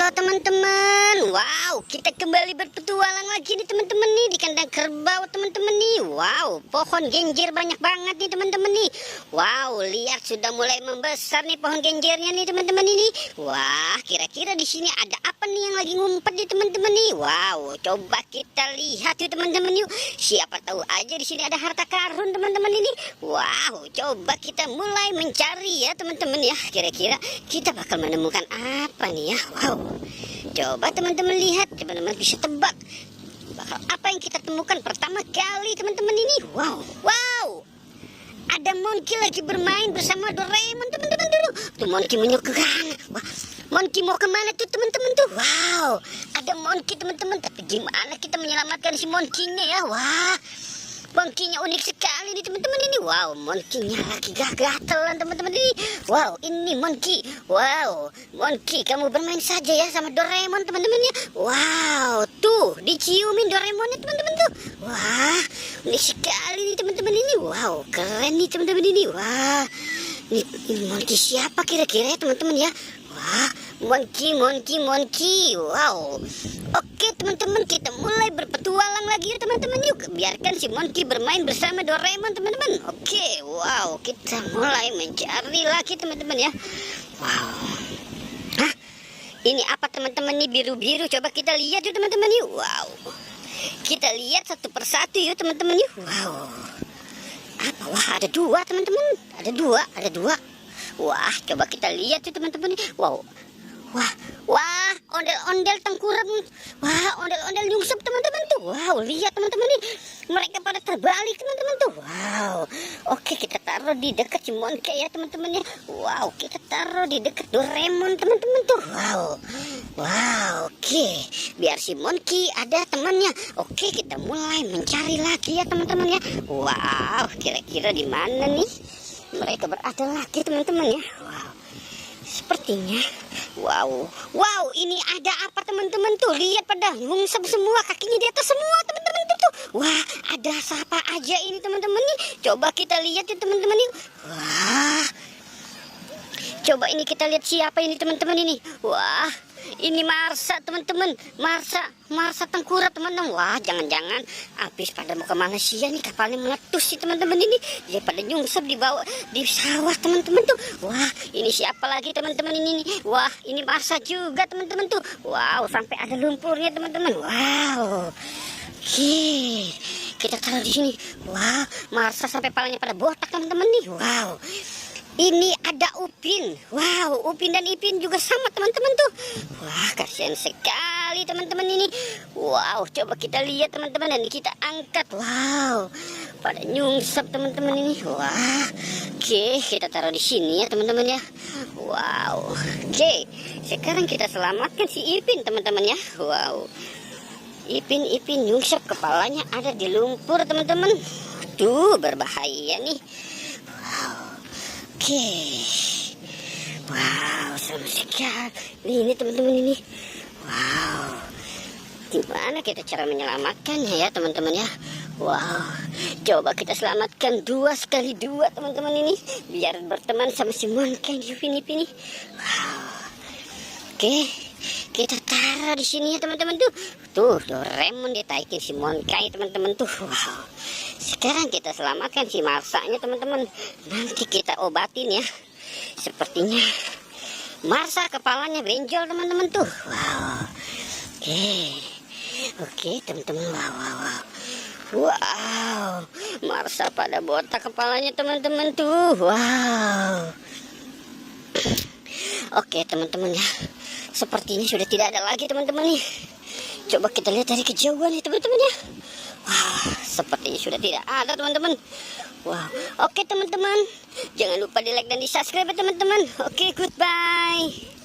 Halo teman-teman, wow, kita kembali berpetualang lagi nih teman-teman nih di kandang kerbau teman-teman nih. Wow, pohon genjer banyak banget nih teman-teman nih. Wow, lihat sudah mulai membesar nih pohon genjernya nih teman-teman ini. Wah, kira-kira di sini ada apa nih yang lagi ngumpet nih teman-teman nih. Wow, coba kita lihat yuk teman-teman yuk. Siapa tahu aja di sini ada harta karun teman-teman ini. Wow, coba kita mulai mencari ya teman-teman ya. Kira-kira kita bakal menemukan apa nih ya. Wow, coba teman-teman lihat, teman-teman bisa tebak bakal apa yang kita temukan pertama kali teman-teman ini. Wow, ada Monkey lagi bermain bersama Doraemon teman-teman dulu. Tuh Monkey menyokan. Wah, Monkey mau kemana tuh teman-teman tuh? Wow, ada Monkey teman-teman. Tapi gimana kita menyelamatkan si Monkey-nya ya? Wah, Monkey-nya unik sekali nih teman-teman ini. Wow, Monkey-nya lagi gatelan teman-teman ini. Wow, ini Monkey. Wow, Monkey kamu bermain saja ya sama Doraemon teman-teman ya. Wow, tuh diciumin Doraemonnya teman-teman tuh. Wah, unik sekali nih teman-teman ini. Wow, keren nih teman-teman ini. Wah, ini Monkey siapa kira-kira ya teman-teman ya? Wah, Monkey. Wow. Oke teman-teman, kita mulai berpetualang lagi ya teman-teman yuk. Biarkan si Monkey bermain bersama Doraemon teman-teman. Oke, wow, kita mulai mencari lagi teman-teman ya. Wow. Hah? Ini apa teman-teman nih biru-biru? Coba kita lihat yuk teman-teman yuk. Wow. Kita lihat satu persatu yuk teman-teman yuk. Wow. Apa? Wah, ada dua teman-teman. Ada dua. Wah, coba kita lihat yuk teman-teman nih. Wow. Wah, ondel-ondel tengkurap. Wah, ondel-ondel nyungsep teman-teman tuh. Wow, lihat teman-teman nih. Mereka pada terbalik teman-teman tuh. Wow. Oke, kita taruh di dekat si Monkey ya teman-teman ya. Wow, kita taruh di dekat Doraemon teman-teman tuh. Wow, oke. Biar si Monkey ada temannya. Oke, kita mulai mencari lagi ya teman-teman ya. Wow, kira-kira di mana nih mereka berada lagi teman-teman ya. Wow. Sepertinya wow, ini ada apa teman-teman tuh? Lihat pada ngungsep semua, kakinya di atas semua teman-teman tuh. Wah, ada siapa aja ini teman-teman nih? Coba kita lihat ya teman-teman nih. Wah, coba ini kita lihat siapa ini teman-teman ini. Wah, ini Marsa teman-teman. Marsa tengkurap teman-teman. Wah, jangan-jangan habis pada mau ke Malaysia nih kapalnya meletus sih teman-teman ini. Dia pada nyungsep di bawah di sawah teman-teman tuh. Wah, ini siapa lagi teman-teman ini nih? Wah, ini Marsa juga teman-teman tuh. Wow, sampai ada lumpurnya teman-teman. Wow. Oke, kita taruh di sini. Wah, Marsa sampai palanya pada botak teman-teman nih. Wow. Ini ada Upin. Wow, Upin dan Ipin juga sama teman-teman tuh. Wah, kasihan sekali teman-teman ini. Wow, coba kita lihat teman-teman dan kita angkat. Wow, pada nyungsep teman-teman ini. Wah, oke, kita taruh di sini ya teman-teman ya. Wow, oke, sekarang kita selamatkan si Ipin teman-teman ya. Wow, Ipin nyungsep kepalanya ada di lumpur teman-teman. Tuh, berbahaya nih. Oke, wow, sama sekali ini teman-teman ini. Wow, gimana kita cara menyelamatkannya ya teman-teman ya? Wow, coba kita selamatkan 2 kali 2 teman-teman ini, biar berteman sama si Monkey ini. Wow, oke, kita taruh di sini ya teman-teman tuh. Tuh, Doraemon ditaikin si Monkey teman-teman tuh. Wow. Sekarang kita selamatkan si Marsanya teman-teman. Nanti kita obatin ya. Sepertinya Marsa kepalanya benjol teman-teman tuh. Wow. Oke teman-teman. Wow. Marsa pada botak kepalanya teman-teman tuh. Wow. Oke teman-teman ya. Sepertinya sudah tidak ada lagi teman-teman nih. Coba kita lihat dari kejauhan nih teman-teman ya. Wah, sepertinya sudah tidak ada teman-teman. Wow, oke teman-teman, jangan lupa di like dan di subscribe ya teman-teman. Oke, goodbye.